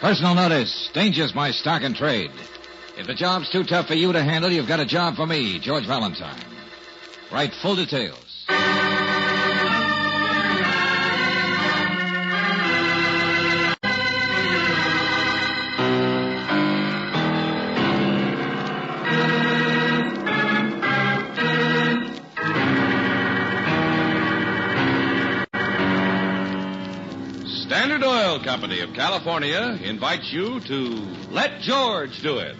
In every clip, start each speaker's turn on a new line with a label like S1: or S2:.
S1: Personal notice. Danger's my stock and trade. If the job's too tough for you to handle, you've got a job for me, George Valentine. Write full details.
S2: Standard Oil Company of California invites you to Let George Do It.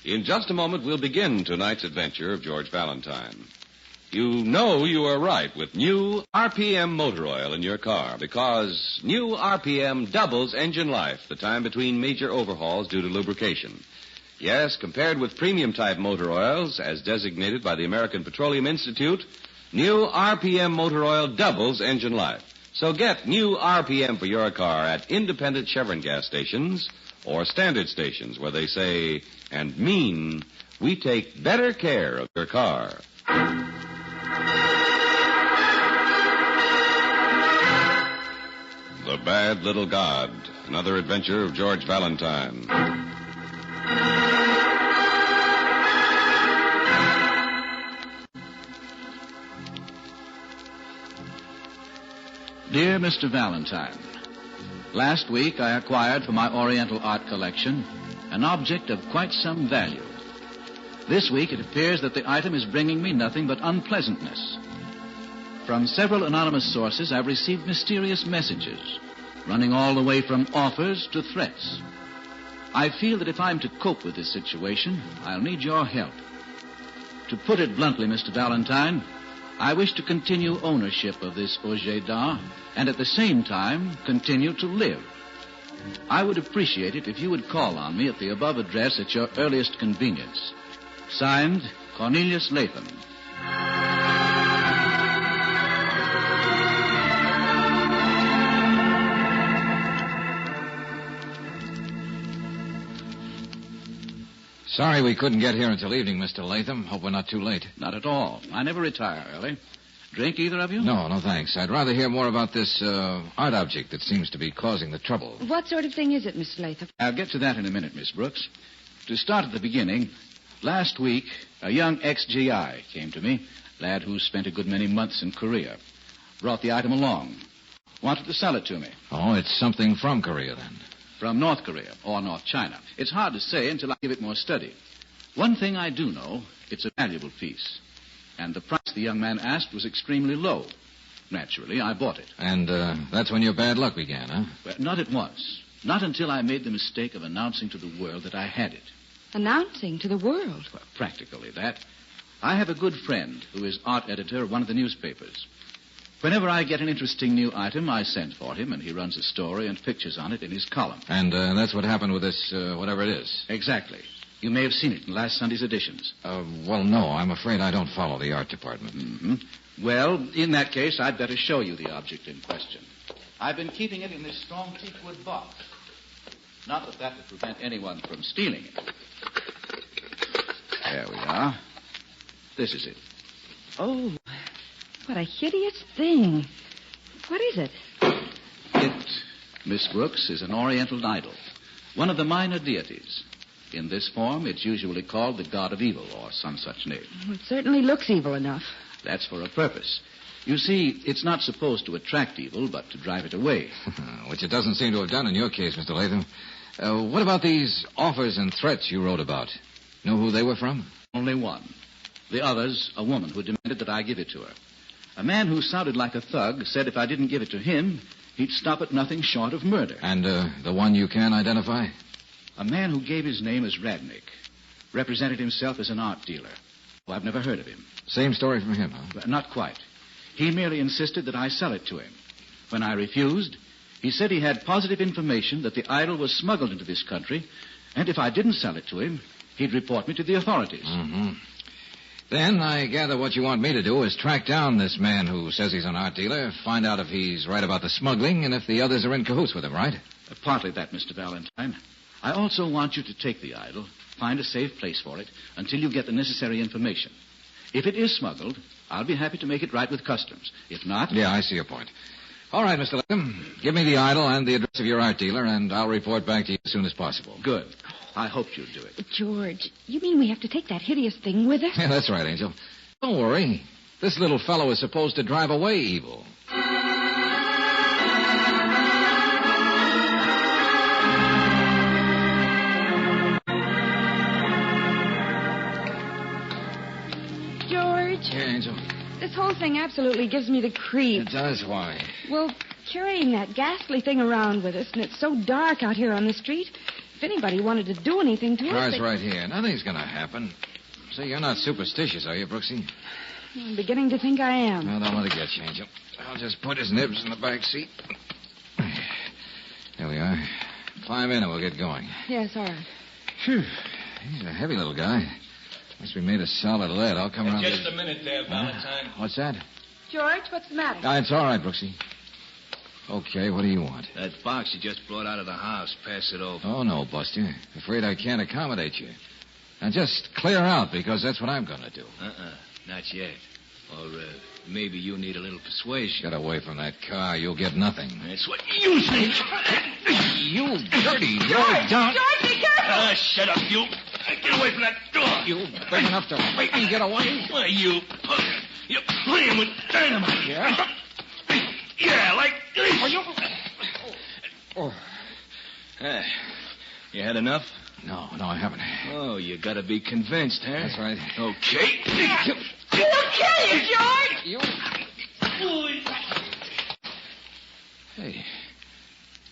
S2: In just a moment, we'll begin tonight's adventure of George Valentine. You know you are right with new RPM motor oil in your car because new RPM doubles engine life, the time between major overhauls due to lubrication. Yes, compared with premium-type motor oils, as designated by the American Petroleum Institute, new RPM motor oil doubles engine life. So get new RPM for your car at independent Chevron gas stations or standard stations where they say and mean we take better care of your car. The Bad Little God, another adventure of George Valentine.
S3: Dear Mr. Valentine, last week I acquired for my Oriental art collection an object of quite some value. This week it appears that the item is bringing me nothing but unpleasantness. From several anonymous sources I've received mysterious messages, running all the way from offers to threats. I feel that if I'm to cope with this situation, I'll need your help. To put it bluntly, Mr. Valentine, I wish to continue ownership of this objet d'art and at the same time continue to live. I would appreciate it if you would call on me at the above address at your earliest convenience. Signed, Cornelius Latham.
S1: Sorry we couldn't get here until evening, Mr. Latham. Hope we're not too late.
S3: Not at all. I never retire early. Drink, either of you?
S1: No, thanks. I'd rather hear more about this art object that seems to be causing the trouble.
S4: What sort of thing is it, Mr. Latham?
S3: I'll get to that in a minute, Miss Brooks. To start at the beginning, last week, a young ex-GI came to me, lad who spent a good many months in Korea. Brought the item along. Wanted to sell it to me.
S1: Oh, it's something from Korea, then.
S3: From North Korea, or North China. It's hard to say until I give it more study. One thing I do know, it's a valuable piece. And the price the young man asked was extremely low. Naturally, I bought it.
S1: And that's when your bad luck began, huh?
S3: Well, not at once. Not until I made the mistake of announcing to the world that I had it.
S4: Announcing to the world?
S3: Well, practically that. I have a good friend who is art editor of one of the newspapers. Whenever I get an interesting new item, I send for him, and he runs a story and pictures on it in his column.
S1: And that's what happened with this, whatever it is?
S3: Exactly. You may have seen it in last Sunday's editions.
S1: Well, no. I'm afraid I don't follow the art department.
S3: Mm-hmm. Well, in that case, I'd better show you the object in question. I've been keeping it in this strong teakwood box. Not that that would prevent anyone from stealing it. There we are. This is it.
S4: Oh, what a hideous thing. What is it?
S3: It, Miss Brooks, is an Oriental idol. One of the minor deities. In this form, it's usually called the god of evil, or some such name.
S4: Well, it certainly looks evil enough.
S3: That's for a purpose. You see, it's not supposed to attract evil, but to drive it away.
S1: Which it doesn't seem to have done in your case, Mr. Latham. What about these offers and threats you wrote about? Know who they were from?
S3: Only one. The others, a woman who demanded that I give it to her. A man who sounded like a thug said if I didn't give it to him, he'd stop at nothing short of murder.
S1: And the one you can identify?
S3: A man who gave his name as Radnick. Represented himself as an art dealer. Well, I've never heard of him.
S1: Same story from him, huh?
S3: But not quite. He merely insisted that I sell it to him. When I refused, he said he had positive information that the idol was smuggled into this country, and if I didn't sell it to him, he'd report me to the authorities.
S1: Mm-hmm. Then I gather what you want me to do is track down this man who says he's an art dealer, find out if he's right about the smuggling, and if the others are in cahoots with him, right?
S3: Partly that, Mr. Valentine. I also want you to take the idol, find a safe place for it, until you get the necessary information. If it is smuggled, I'll be happy to make it right with customs. If not...
S1: Yeah, I see your point. All right, Mr. Latham. Give me the idol and the address of your art dealer, and I'll report back to you as soon as possible.
S3: Good. I hoped you'd do it.
S4: George, you mean we have to take that hideous thing with us?
S1: Yeah, that's right, Angel. Don't worry. This little fellow is supposed to drive away evil.
S4: George,
S1: Yeah, Angel.
S4: this whole thing absolutely gives me the
S1: It
S4: creeps.
S1: does. Why?
S4: Well, carrying that ghastly thing around with us, and it's so dark out here on the street. If anybody wanted to do anything to us...
S1: Car's
S4: they-
S1: right here. Nothing's going to happen. Say, you're not superstitious, are you, Brooksy?
S4: I'm beginning to think I am.
S1: Well, don't let it get you, Angel. I'll just put his nibs in the back seat. There we are. Climb in and we'll get going.
S4: Yes, all right.
S1: Phew. He's a heavy little guy. Must be made of solid lead. I'll come around...
S5: Just a minute there, Valentine.
S1: What's that?
S4: George, what's the matter?
S1: It's all right, Brooksy. Okay, what do you want?
S5: That box you just brought out of the house. Pass it over.
S1: Oh, no, Buster. Afraid I can't accommodate you. Now, just clear out, because that's what I'm going to do.
S5: Not yet. Or maybe you need a little persuasion.
S1: Get away from that car. You'll get nothing.
S5: That's what you think.
S1: You dirty low down.
S4: George, be careful!
S5: Shut up, you. Get away from that door.
S1: You big enough to make me get away?
S5: Why, you're playing with dynamite.
S1: Yeah?
S5: Yeah, like this.
S1: Oh.
S5: You had enough?
S1: No, I haven't.
S5: Oh, you gotta be convinced, huh?
S1: That's right.
S5: Okay.
S4: We'll kill you, George!
S1: You...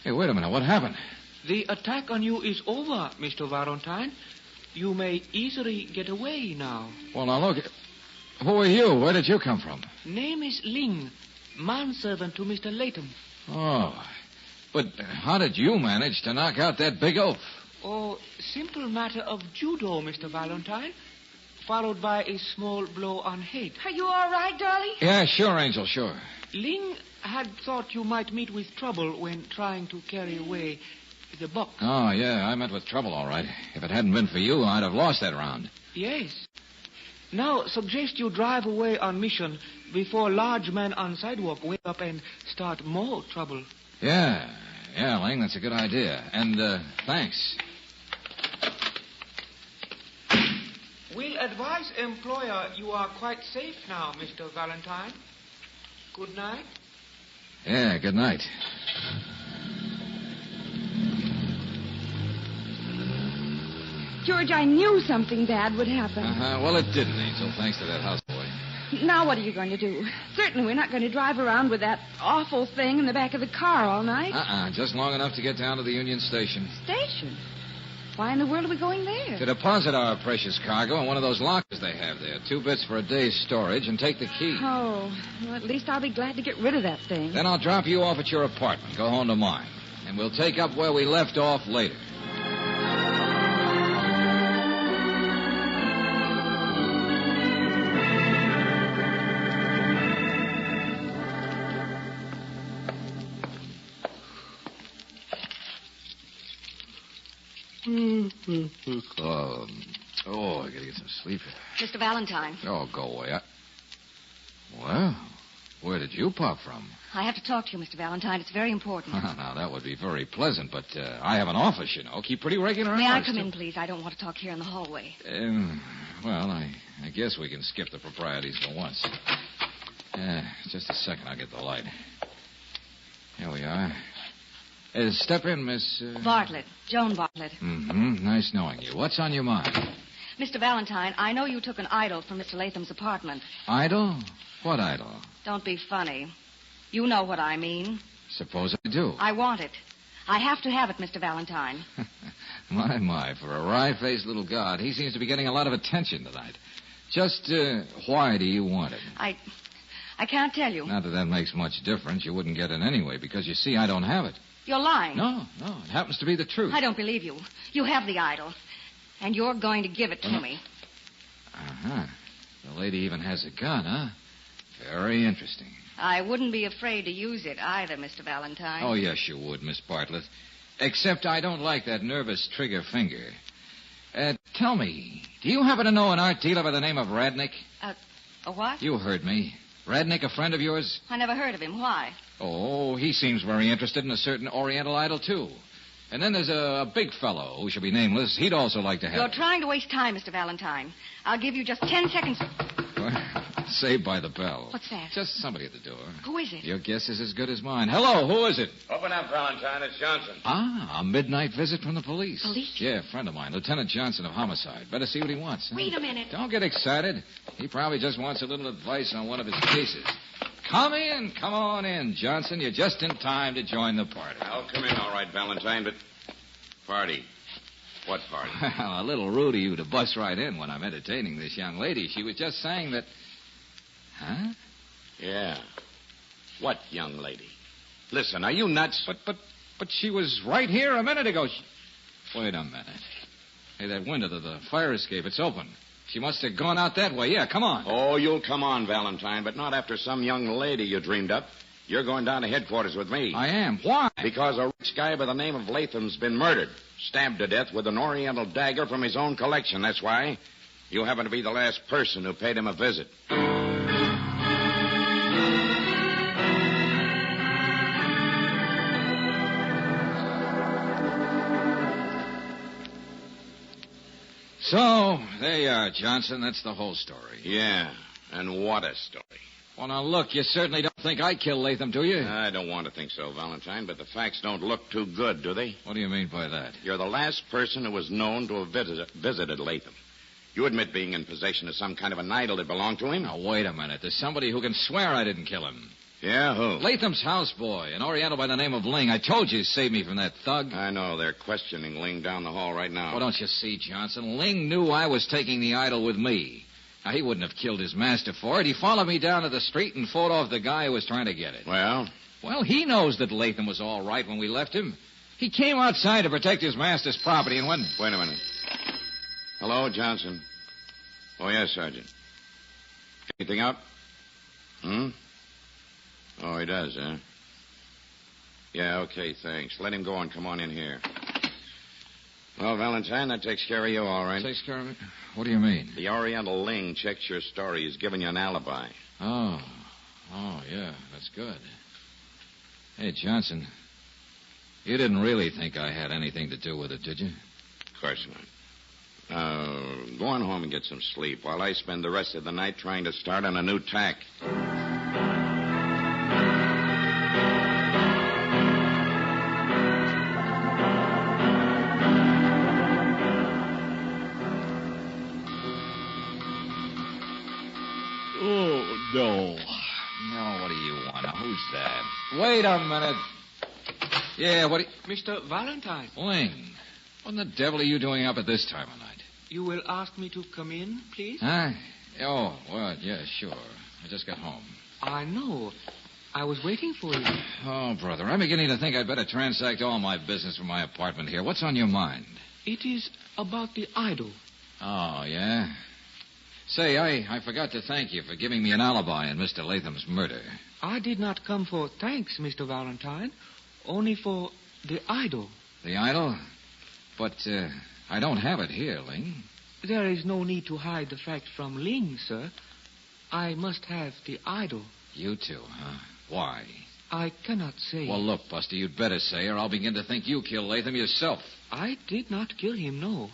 S1: Hey, wait a minute. What happened?
S6: The attack on you is over, Mr. Valentine. You may easily get away now.
S1: Well, now, look. Who are you? Where did you come from?
S6: Name is Ling, manservant to Mr. Latham.
S1: Oh. But how did you manage to knock out that big oaf?
S6: Oh, simple matter of judo, Mr. Valentine, followed by a small blow on head.
S4: Are you all right, darling?
S1: Yeah, sure, Angel, sure.
S6: Ling had thought you might meet with trouble when trying to carry away the box.
S1: Oh, yeah, I met with trouble, all right. If it hadn't been for you, I'd have lost that round.
S6: Yes. Now, suggest you drive away on mission before large men on sidewalk wake up and start more trouble.
S1: Yeah, Ling, that's a good idea. And, thanks.
S6: We'll advise employer you are quite safe now, Mr. Valentine. Good night.
S1: Yeah, good night.
S4: George, I knew something bad would happen.
S1: Well, it didn't, Angel, thanks to that houseboy.
S4: Now what are you going to do? Certainly we're not going to drive around with that awful thing in the back of the car all night.
S1: Just long enough to get down to the Union Station.
S4: Station? Why in the world are we going there?
S1: To deposit our precious cargo in one of those lockers they have there. 2 bits for a day's storage and take the key.
S4: Oh, well, at least I'll be glad to get rid of that thing.
S1: Then I'll drop you off at your apartment. Go home to mine. And we'll take up where we left off later. I gotta get some sleep.
S7: Mr. Valentine,
S1: Oh, go away. Well, where did you pop from?
S7: I have to talk to you, Mr. Valentine. It's very important.
S1: Now, that would be very pleasant, but I have an office, you know. Keep pretty regular
S7: May I
S1: hours,
S7: come
S1: too.
S7: in, please? I don't want to talk here in the hallway.
S1: Well, I guess we can skip the proprieties for once. Just a second. I'll get the light. Here we are. Step in, Miss...
S7: Bartlett. Joan Bartlett.
S1: Mm-hmm. Nice knowing you. What's on your mind?
S7: Mr. Valentine, I know you took an idol from Mr. Latham's apartment.
S1: Idol? What idol?
S7: Don't be funny. You know what I mean.
S1: Suppose I do.
S7: I want it. I have to have it, Mr. Valentine.
S1: My, for a wry-faced little god, he seems to be getting a lot of attention tonight. Just, why do you want it?
S7: I can't tell you.
S1: Not that that makes much difference. You wouldn't get it anyway, because, you see, I don't have it.
S7: You're lying.
S1: No, it happens to be the truth.
S7: I don't believe you. You have the idol. And you're going to give it to me.
S1: Uh-huh. The lady even has a gun, huh? Very interesting.
S7: I wouldn't be afraid to use it either, Mr. Valentine.
S1: Oh, yes, you would, Miss Bartlett. Except I don't like that nervous trigger finger. Tell me, do you happen to know an art dealer by the name of Radnick?
S7: A what?
S1: You heard me. Radnick, a friend of yours?
S7: I never heard of him. Why?
S1: Oh, he seems very interested in a certain Oriental idol, too. And then there's a big fellow who shall be nameless. He'd also like to have
S7: You're
S1: it.
S7: trying to waste time, Mr. Valentine. I'll give you just 10 seconds.
S1: Saved by the bell.
S7: What's that?
S1: Just somebody at the door.
S7: Who is it?
S1: Your guess is as good as mine. Hello, who is it?
S2: Open up, Valentine. It's Johnson.
S1: Ah, a midnight visit from the police.
S7: Police?
S1: Yeah, a friend of mine, Lieutenant Johnson of Homicide. Better see what he wants. Huh?
S7: Wait a minute.
S1: Don't get excited. He probably just wants a little advice on one of his cases. Come on in, Johnson. You're just in time to join the party.
S2: I'll come in, all right, Valentine, but... Party? What party?
S1: Well, a little rude of you to bust right in when I'm entertaining this young lady. She was just saying that... Huh?
S2: Yeah. What young lady? Listen, are you nuts?
S1: But she was right here a minute ago. Wait a minute. Hey, that window to the fire escape, it's open. She must have gone out that way. Yeah, come on.
S2: Oh, you'll come on, Valentine, but not after some young lady you dreamed up. You're going down to headquarters with me.
S1: I am. Why?
S2: Because a rich guy by the name of Latham's been murdered. Stabbed to death with an Oriental dagger from his own collection. That's why. You happen to be the last person who paid him a visit.
S1: So, there you are, Johnson. That's the whole story.
S2: Yeah, and what a story.
S1: Well, now, look, you certainly don't think I killed Latham, do you?
S2: I don't want to think so, Valentine, but the facts don't look too good, do they?
S1: What do you mean by that?
S2: You're the last person who was known to have visited Latham. You admit being in possession of some kind of an idol that belonged to him?
S1: Now, wait a minute. There's somebody who can swear I didn't kill him.
S2: Yeah, who?
S1: Latham's houseboy, an Oriental by the name of Ling. I told you he saved me from that thug.
S2: I know. They're questioning Ling down the hall right now.
S1: Well, don't you see, Johnson? Ling knew I was taking the idol with me. Now, he wouldn't have killed his master for it. He followed me down to the street and fought off the guy who was trying to get it.
S2: Well?
S1: Well, he knows that Latham was all right when we left him. He came outside to protect his master's property and when...
S2: Wait a minute. Hello, Johnson. Oh, yes, Sergeant. Anything up? Oh, he does, huh? Yeah, okay, thanks. Let him go and come on in here. Well, Valentine, that takes care of you, all right.
S1: Takes care of it? What do you mean?
S2: The Oriental Ling checks your story. He's given you an alibi.
S1: Oh, yeah, that's good. Hey, Johnson, you didn't really think I had anything to do with it, did you?
S2: Of course not. Go on home and get some sleep while I spend the rest of the night trying to start on a new tack.
S1: Oh, no. No, what do you want? Now, who's that? Wait a minute. Yeah, what do you...
S6: Mr. Valentine,
S1: Ling, what in the devil are you doing up at this time of night?
S6: you will ask me to come in, please?
S1: Huh? Oh, well, yeah, sure. I just got home.
S6: I know. I was waiting for you.
S1: Oh, brother, I'm beginning to think I'd better transact all my business from my apartment here. What's on your mind?
S6: It is about the idol.
S1: Oh, yeah? Say, I forgot to thank you for giving me an alibi in Mr. Latham's murder.
S6: I did not come for thanks, Mr. Valentine, only for the idol.
S1: The idol? But, I don't have it here, Ling.
S6: There is no need to hide the fact from Ling, sir. I must have the idol.
S1: You too, huh? Why?
S6: I cannot say.
S1: Well, look, Buster, you'd better say, or I'll begin to think you killed Latham yourself.
S6: I did not kill him, no.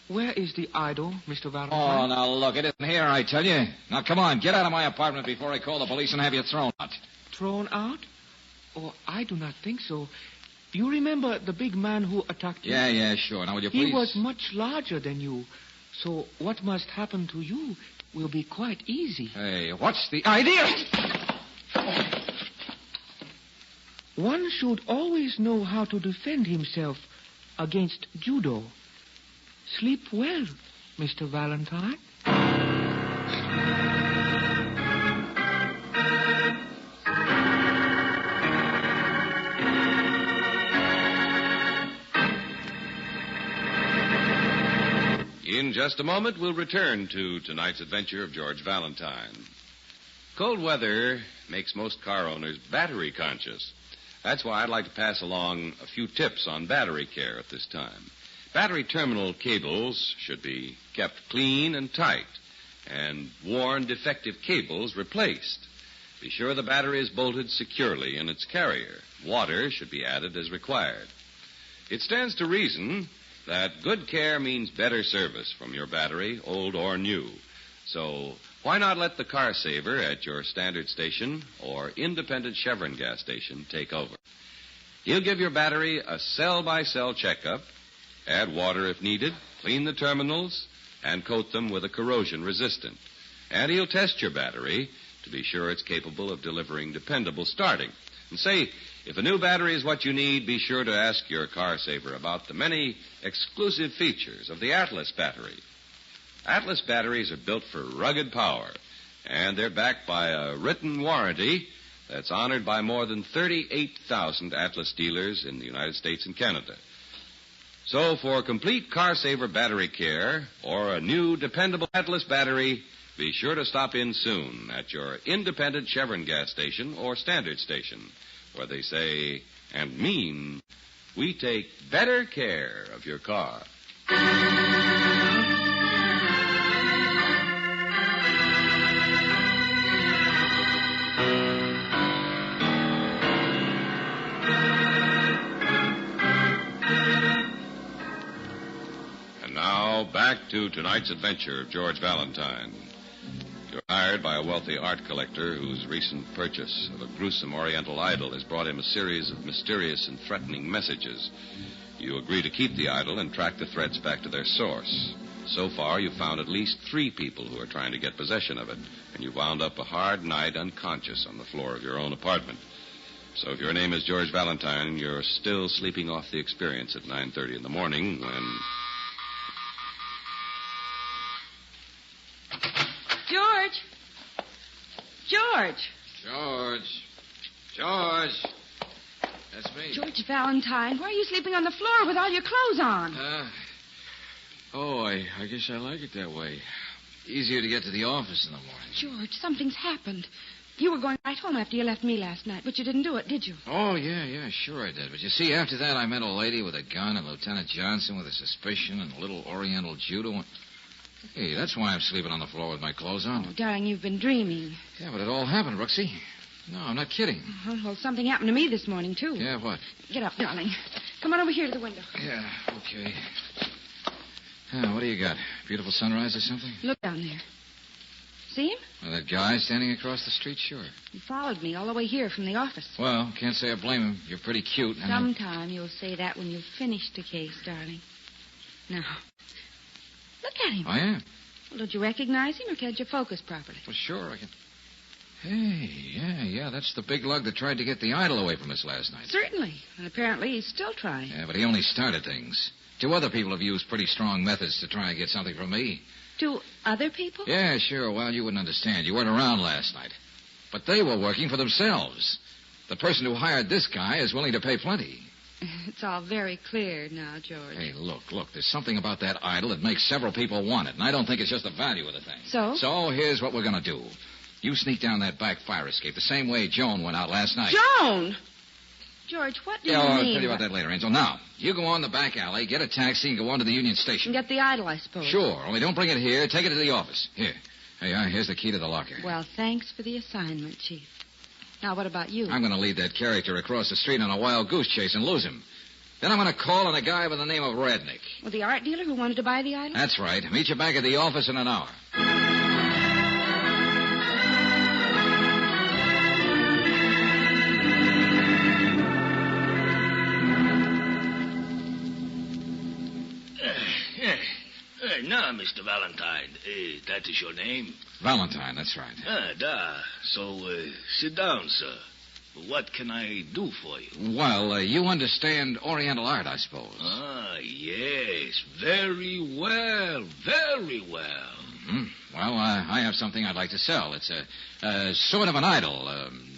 S6: Where is the idol, Mr.
S1: Oh,
S6: Valentine?
S1: now, look, it isn't here, I tell you. Now, come on, get out of my apartment before I call the police and have you thrown out.
S6: Thrown out? Oh, I do not think so. You remember the big man who attacked you?
S1: Yeah, sure. Now, will you please...
S6: He was much larger than you. So what must happen to you will be quite easy.
S1: Hey, what's the idea?
S6: One should always know how to defend himself against judo. Sleep well, Mr. Valentine.
S2: In just a moment, we'll return to tonight's adventure of George Valentine. Cold weather makes most car owners battery conscious. That's why I'd like to pass along a few tips on battery care at this time. Battery terminal cables should be kept clean and tight, and worn defective cables replaced. Be sure the battery is bolted securely in its carrier. Water should be added as required. It stands to reason that good care means better service from your battery, old or new. So why not let the car saver at your standard station or independent Chevron gas station take over? He'll give your battery a cell-by-cell checkup, add water if needed, clean the terminals, and coat them with a corrosion resistant. And he'll test your battery to be sure it's capable of delivering dependable starting. And say, if a new battery is what you need, be sure to ask your car saver about the many exclusive features of the Atlas battery. Atlas batteries are built for rugged power, and they're backed by a written warranty that's honored by more than 38,000 Atlas dealers in the United States and Canada. So for complete car saver battery care or a new dependable Atlas battery, be sure to stop in soon at your independent Chevron gas station or standard station, where they say and mean, we take better care of your car. And now, back to tonight's adventure of George Valentine. You're hired by a wealthy art collector whose recent purchase of a gruesome Oriental idol has brought him a series of mysterious and threatening messages. You agree to keep the idol and track the threats back to their source. So far, you've found at least 3 people who are trying to get possession of it, and you wound up a hard night unconscious on the floor of your own apartment. So if your name is George Valentine, you're still sleeping off the experience at 9:30 in the morning when...
S4: George! George!
S1: George! That's me.
S4: George Valentine, why are you sleeping on the floor with all your clothes on?
S1: I guess I like it that way. Easier to get to the office in the morning.
S4: George, something's happened. You were going right home after you left me last night, but you didn't do it, did you?
S1: Oh, yeah, sure I did. But you see, after that, I met a lady with a gun and Lieutenant Johnson with a suspicion and a little Oriental judo. Hey, that's why I'm sleeping on the floor with my clothes on.
S4: Oh, darling, you've been dreaming.
S1: Yeah, but it all happened, Brooksy. No, I'm not kidding.
S4: Well, something happened to me this morning, too.
S1: Yeah, what?
S4: Get up, darling. Come on over here to the window.
S1: Yeah, okay. What do you got? Beautiful sunrise or something?
S4: Look down there. See him?
S1: Well, that guy standing across the street, sure.
S4: He followed me all the way here from the office.
S1: Well, can't say I blame him. You're pretty cute. And
S4: Sometime you'll say that when you've finished the case, darling. Now, look at him.
S1: I am.
S4: Well, don't you recognize him, or can't you focus properly?
S1: Well, sure, I can... Hey, yeah, that's the big lug that tried to get the idol away from us last night.
S4: Certainly. And apparently he's still trying.
S1: Yeah, but he only started things. 2 other people have used pretty strong methods to try and get something from me.
S4: 2 other people?
S1: Yeah, sure. Well, you wouldn't understand. You weren't around last night. But they were working for themselves. The person who hired this guy is willing to pay plenty.
S4: It's all very clear now, George.
S1: Hey, look. There's something about that idol that makes several people want it, and I don't think it's just the value of the thing.
S4: So?
S1: So here's what we're going to do. You sneak down that back fire escape the same way Joan went out last night.
S4: Joan! George, what do you mean?
S1: I'll tell you about that later, Angel. Now, you go on the back alley, get a taxi, and go on to the Union Station.
S4: And get the idol, I suppose.
S1: Sure, only don't bring it here. Take it to the office. Here. Here's the key to the locker.
S4: Well, thanks for the assignment, Chief. Now, what about you?
S1: I'm going to lead that character across the street on a wild goose chase and lose him. Then I'm going to call on a guy by the name of Radnick.
S4: Well, the art dealer who wanted to buy the idol?
S1: That's right. Meet you back at the office in an hour.
S5: Now, Mr. Valentine, that is your name?
S1: Valentine, that's right.
S5: So, sit down, sir. What can I do for you?
S1: Well, you understand Oriental art, I suppose.
S5: Yes. Very well. Very well.
S1: Mm-hmm. Well, I have something I'd like to sell. It's a sort of an idol.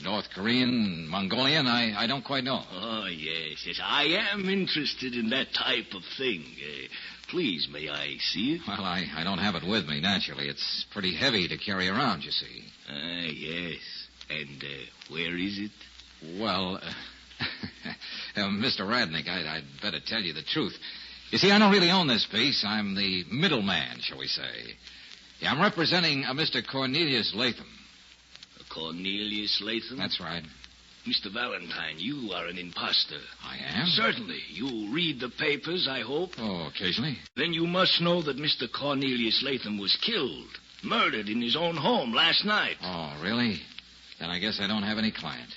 S1: North Korean, Mongolian, I don't quite know.
S5: Oh, yes. I am interested in that type of thing. Please, may I see it?
S1: Well, I don't have it with me, naturally. It's pretty heavy to carry around, you see.
S5: Yes. And where is it?
S1: Well, Mr. Radnick, I'd better tell you the truth. You see, I don't really own this piece. I'm the middleman, shall we say. Yeah, I'm representing a Mr. Cornelius Latham.
S5: Cornelius Latham?
S1: That's right.
S5: Mr. Valentine, you are an imposter.
S1: I am?
S5: Certainly. You read the papers, I hope.
S1: Oh, occasionally.
S5: Then you must know that Mr. Cornelius Latham was killed, murdered in his own home last night.
S1: Oh, really? Then I guess I don't have any client.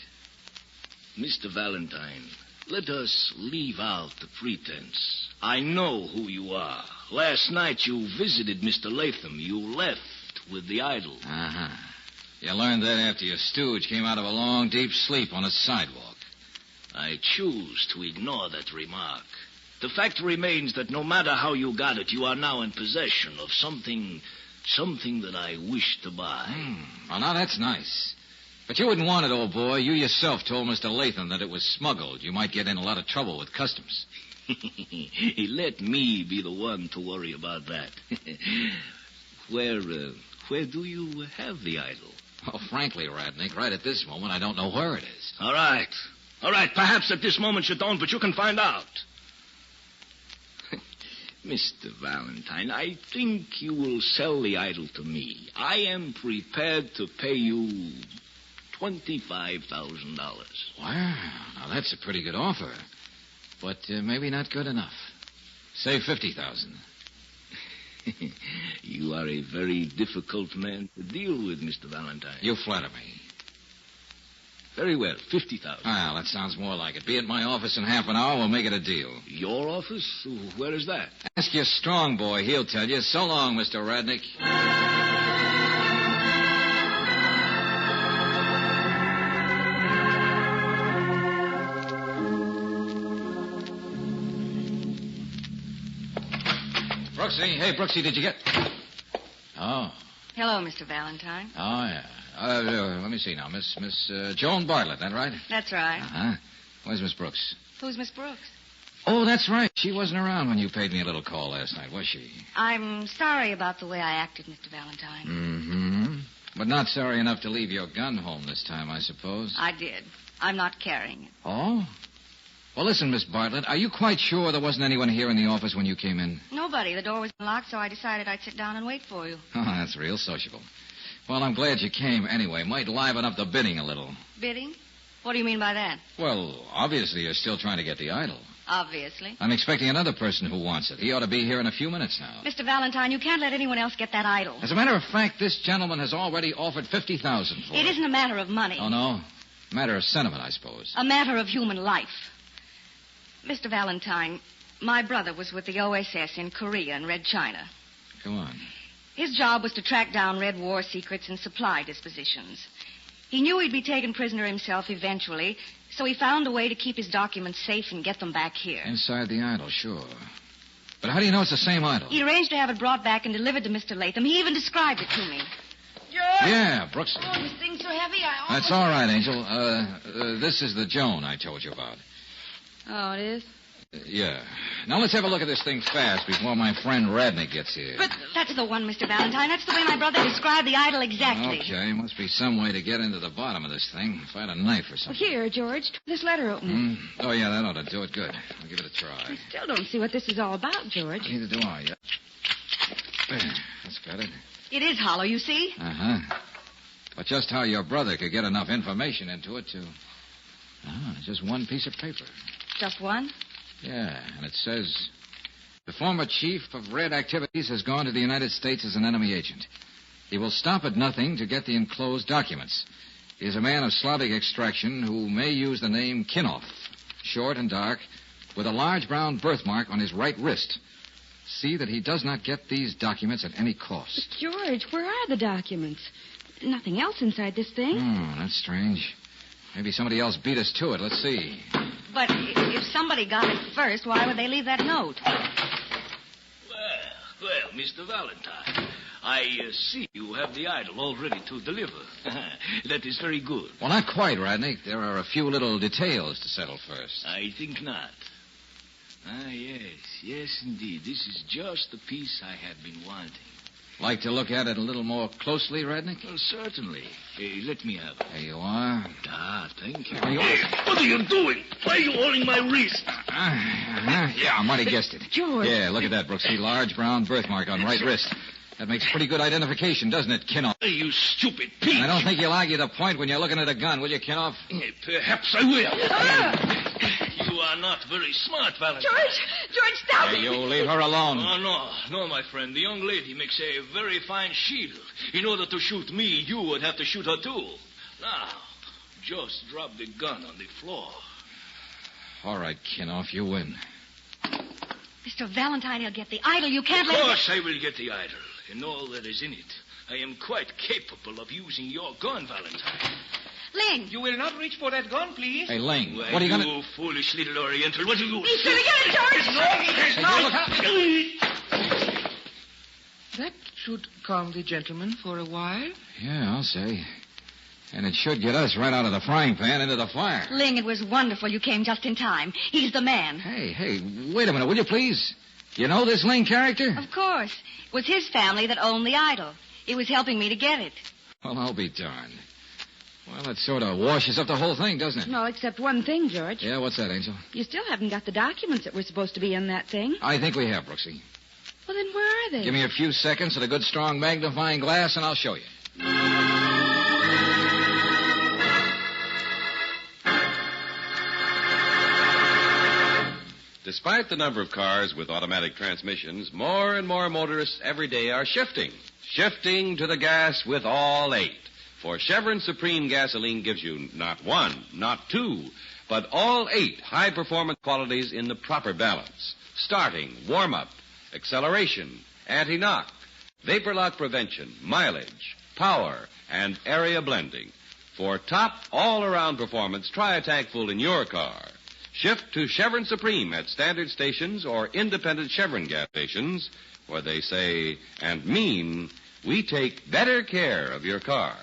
S5: Mr. Valentine, let us leave out the pretense. I know who you are. Last night you visited Mr. Latham. You left with the idol.
S1: Uh-huh. You learned that after your stooge came out of a long, deep sleep on a sidewalk.
S5: I choose to ignore that remark. The fact remains that no matter how you got it, you are now in possession of something that I wish to buy.
S1: Well, now that's nice. But you wouldn't want it, old boy. You yourself told Mr. Latham that it was smuggled. You might get in a lot of trouble with customs.
S5: Let me be the one to worry about that. Where do you have the idol?
S1: Well, frankly, Radnick, right at this moment, I don't know where it is.
S5: All right. Perhaps at this moment you don't, but you can find out. Mr. Valentine, I think you will sell the idol to me. I am prepared to pay you $25,000.
S1: Wow, now that's a pretty good offer. But maybe not good enough. Say $50,000.
S5: You are a very difficult man to deal with, Mr. Valentine.
S1: You flatter me.
S5: Very well, $50,000.
S1: Well, that sounds more like it. Be at my office in half an hour. We'll make it a deal.
S5: Your office? Where is that?
S1: Ask your strong boy. He'll tell you. So long, Mr. Radnick. Brooksy. Hey, Brooksy, did you get... Oh.
S7: Hello, Mr. Valentine.
S1: Oh, yeah. Let me see now. Miss Joan Bartlett, that right?
S7: That's right.
S1: Uh-huh. Where's Miss Brooks?
S7: Who's Miss Brooks?
S1: Oh, that's right. She wasn't around when you paid me a little call last night, was she?
S7: I'm sorry about the way I acted, Mr. Valentine.
S1: Mm-hmm. But not sorry enough to leave your gun home this time, I suppose.
S7: I did. I'm not carrying it.
S1: Oh? Well, listen, Miss Bartlett, are you quite sure there wasn't anyone here in the office when you came in?
S7: Nobody. The door was unlocked, so I decided I'd sit down and wait for you.
S1: Oh, that's real sociable. Well, I'm glad you came anyway. Might liven up the bidding a little.
S7: Bidding? What do you mean by that?
S1: Well, obviously you're still trying to get the idol.
S7: Obviously.
S1: I'm expecting another person who wants it. He ought to be here in a few minutes now.
S7: Mr. Valentine, you can't let anyone else get that idol.
S1: As a matter of fact, this gentleman has already offered $50,000 for it.
S7: It isn't a matter of money.
S1: Oh, no? A matter of sentiment, I suppose.
S7: A matter of human life. Mr. Valentine, my brother was with the OSS in Korea and Red China.
S1: Go on.
S7: His job was to track down Red War secrets and supply dispositions. He knew he'd be taken prisoner himself eventually, so he found a way to keep his documents safe and get them back here.
S1: Inside the idol, sure. But how do you know it's the same idol?
S7: He arranged to have it brought back and delivered to Mr. Latham. He even described it to me.
S8: George!
S1: Yeah, Brooks.
S8: Oh, this thing's so heavy, I almost...
S1: That's all right, Angel. This is the Joan I told you about.
S4: Oh, it is?
S1: Yeah. Now let's have a look at this thing fast before my friend Radnick gets here.
S7: But that's the one, Mr. Valentine. That's the way my brother described the idol exactly.
S1: Okay, must be some way to get into the bottom of this thing. If I had a knife or
S4: Well,
S1: something.
S4: here, George, try this letter opener.
S1: Oh, yeah, that ought to do it good. I'll give it a try.
S4: I still don't see what this is all about, George.
S1: Neither do I, yeah. There, that's got it.
S7: It is hollow, you see?
S1: Uh-huh. But just how your brother could get enough information into it to... just one piece of paper.
S7: Just one?
S1: Yeah, and it says, the former chief of Red Activities has gone to the United States as an enemy agent. He will stop at nothing to get the enclosed documents. He is a man of Slavic extraction who may use the name Kinov, short and dark, with a large brown birthmark on his right wrist. See that he does not get these documents at any cost.
S4: But, George, where are the documents? Nothing else inside this thing.
S1: That's strange. Maybe somebody else beat us to it. Let's see.
S7: But if somebody got it first, why would they leave that note?
S5: Well, Mr. Valentine, I see you have the idol all ready to deliver. That is very good.
S1: Well, not quite, Radnick. There are a few little details to settle first.
S5: I think not. Yes, indeed. This is just the piece I have been wanting.
S1: Like to look at it a little more closely, Rednick?
S5: Well, certainly. Let me have it.
S1: There you are.
S5: Thank you.
S1: Hey,
S5: what are you doing? Why are you holding my wrist?
S1: Yeah, I might have guessed it.
S4: George.
S1: Yeah, look at that, Brooksy. Large brown birthmark on right wrist. That makes pretty good identification, doesn't it, Kinnoff?
S5: Hey, you stupid peach.
S1: I don't think you'll argue the point when you're looking at a gun, will you, Kinnoff?
S5: Perhaps I will. You are not very smart, Valentine.
S4: George, stop
S1: Hey,
S4: it.
S1: you leave her alone.
S5: Oh, no, my friend. The young lady makes a very fine shield. In order to shoot me, you would have to shoot her, too. Now, just drop the gun on the floor.
S1: All right, Kinnoff, you win.
S7: Mr. Valentine, he'll get the idol. You can't let
S5: Of
S7: him...
S5: course I will get the idol, and all that is in it. I am quite capable of using your gun, Valentine.
S7: Ling.
S6: You will not reach for that gun, please.
S1: Hey, Ling,
S5: Why,
S1: what are you going to...
S5: You foolish little Oriental, what are you...
S7: He's going to get it, George.
S6: That should calm the gentleman for a while.
S1: Yeah, I'll say. And it should get us right out of the frying pan into the fire.
S7: Ling, it was wonderful you came just in time. He's the man.
S1: Hey, wait a minute, will you please? You know this Ling character?
S7: Of course. It was his family that owned the idol. He was helping me to get it.
S1: Well, I'll be darned. Well, that sort of washes up the whole thing, doesn't it?
S4: No, except one thing, George.
S1: Yeah, what's that, Angel?
S4: You still haven't got the documents that were supposed to be in that thing.
S1: I think we have, Brooksy.
S4: Well, then where are they?
S1: Give me a few seconds and a good strong magnifying glass, and I'll show you.
S2: Despite the number of cars with automatic transmissions, more and more motorists every day are shifting to the gas with all 8. For Chevron Supreme gasoline gives you not 1, not 2, but all 8 high-performance qualities in the proper balance. Starting, warm-up, acceleration, anti-knock, vapor lock prevention, mileage, power, and area blending. For top all-around performance, try a tank full in your car. Shift to Chevron Supreme at standard stations or independent Chevron gas stations, where they say and mean, we take better care of your car.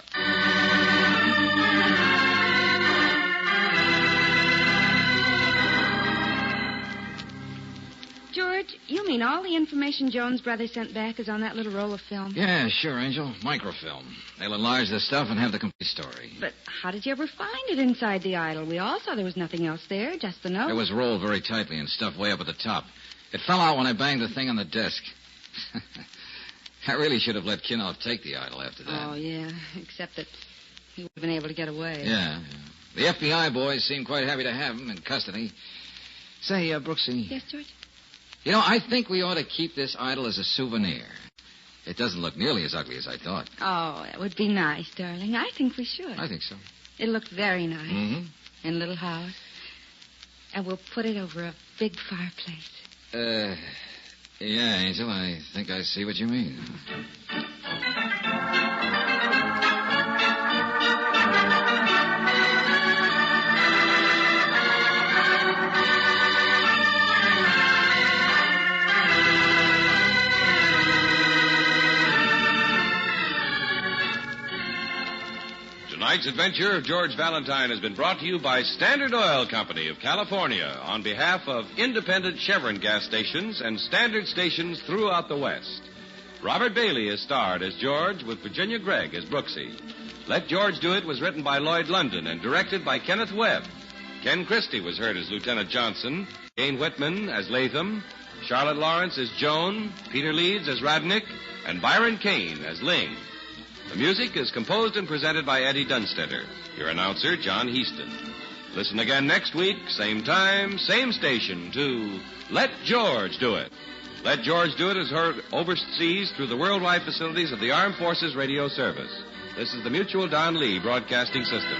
S4: George, you mean all the information Jones' brother sent back is on that little roll of film?
S1: Yeah, sure, Angel. Microfilm. They'll enlarge the stuff and have the complete story.
S4: But how did you ever find it inside the idol? We all saw there was nothing else there, just the note.
S1: It was rolled very tightly and stuffed way up at the top. It fell out when I banged the thing on the desk. I really should have let Kinnoff take the idol after that.
S4: Oh, yeah, except that he would have been able to get away.
S1: Yeah. The FBI boys seem quite happy to have him in custody. Say, Brooksy.
S4: Yes, George?
S1: You know, I think we ought to keep this idol as a souvenir. It doesn't look nearly as ugly as I thought.
S4: Oh, that would be nice, darling. I think we should.
S1: I think so.
S4: It looked very nice.
S1: Mm-hmm.
S4: In a little house. And we'll put it over a big fireplace.
S1: Yeah, Angel, I think I see what you mean.
S2: Tonight's adventure of George Valentine has been brought to you by Standard Oil Company of California on behalf of independent Chevron gas stations and standard stations throughout the West. Robert Bailey is starred as George with Virginia Gregg as Brooksy. Let George Do It was written by Lloyd London and directed by Kenneth Webb. Ken Christie was heard as Lieutenant Johnson, Jane Whitman as Latham, Charlotte Lawrence as Joan, Peter Leeds as Radnick, and Byron Kane as Ling. The music is composed and presented by Eddie Dunstetter. Your announcer, John Heaston. Listen again next week, same time, same station, to Let George Do It. Let George Do It is heard overseas through the worldwide facilities of the Armed Forces Radio Service. This is the Mutual Don Lee Broadcasting System.